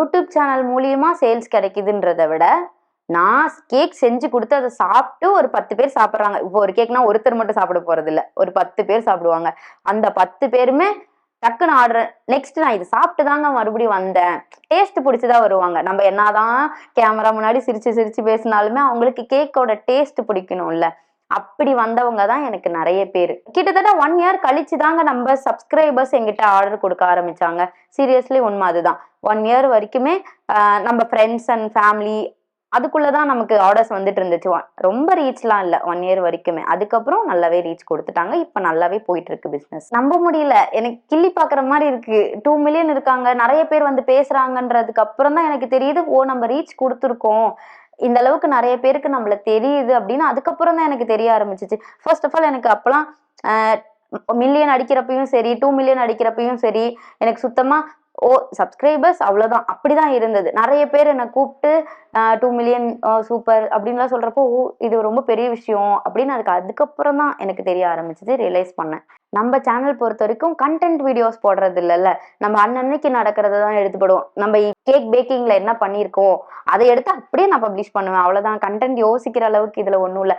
YouTube channel மூலியமா sales கிடைக்குதுன்றத விட நான் கேக் செஞ்சு கொடுத்து அதை சாப்பிட்டு ஒரு 10 பேர் சாப்பிட்றாங்க. இப்போ ஒரு கேக்னா ஒருத்தர் மட்டும் சாப்பிட போறது இல்ல, ஒரு 10 பேர் சாப்பிடுவாங்க. அந்த 10 பேருமே டக்குன்னு ஆர்டர் நெக்ஸ்ட் நான் இது சாப்பிட்டு தாங்க மறுபடியும் வந்தேன். டேஸ்ட் பிடிச்சுதான் வருவாங்க. நம்ம என்னதான் கேமரா முன்னாடி சிரிச்சு சிரிச்சு பேசினாலுமே அவங்களுக்கு கேக்கோட டேஸ்ட் பிடிக்கணும்ல. அப்படி வந்தவங்க தான் எனக்கு நிறைய பேர். கிட்டத்தட்ட 1 இயர் கழிச்சு தாங்க நம்ம சப்ஸ்கிரைபர்ஸ் எங்கிட்ட ஆர்டர் கொடுக்க ஆரம்பிச்சாங்க. சீரியஸ்லி உண்மை அதுதான். 1 இயர் வரைக்குமே நம்ம ஃப்ரெண்ட்ஸ் அண்ட் ஃபேமிலி அதுக்குள்ளதான் நமக்கு ஆர்டர்ஸ் வந்துட்டு இருந்துச்சு. ரொம்ப ரீச்லாம் இல்ல 1 இயர் வரைக்குமே. அதுக்கப்புறம் நல்லாவே ரீச் கொடுத்துட்டாங்க. இப்ப நல்லாவே போயிட்டு இருக்கு பிசினஸ். நம்ப முடியல, எனக்கு கிள்ளி பாக்குற மாதிரி இருக்கு. 2 மில்லியன் இருக்காங்க, நிறைய பேர் வந்து பேசுறாங்கன்றதுக்கு அப்புறம் தான் எனக்கு தெரியுது, ஓ நம்ம ரீச் கொடுத்துருக்கோம், இந்த அளவுக்கு நிறைய பேருக்கு நம்மள தெரியுது அப்படின்னு. அதுக்கப்புறம் தான் எனக்கு தெரிய ஆரம்பிச்சிச்சு. ஃபர்ஸ்ட் ஆஃப் ஆல் எனக்கு அப்பெல்லாம் மில்லியன் அடிக்கிறப்பையும் சரி, 2 மில்லியன் அடிக்கிறப்பையும் சரி, எனக்கு சுத்தமா ஓ சப்ஸ்கிரைபர்ஸ் அவ்வளவுதான் அப்படிதான் இருந்தது. நிறைய பேர் என்னை கூப்பிட்டு 2 மில்லியன் சூப்பர் அப்படின்லாம் சொல்றப்போ, ஓ இது ரொம்ப பெரிய விஷயம் அப்படின்னு அதுக்கப்புறம் தான் எனக்கு தெரிய ஆரம்பிச்சது, ரியலைஸ் பண்ணேன். நம்ம சேனல் பொறுத்த வரைக்கும் கண்டென்ட் வீடியோஸ் போடுறது இல்லைல்ல, நம்ம அன்னன்னைக்கு நடக்கிறத தான் எடுத்துப்படுவோம். நம்ம கேக் பேக்கிங்ல என்ன பண்ணியிருக்கோம் அதை எடுத்து அப்படியே நான் பப்ளிஷ் பண்ணுவேன், அவ்வளவுதான். கண்டென்ட் யோசிக்கிற அளவுக்கு இதுல ஒன்றும் இல்லை.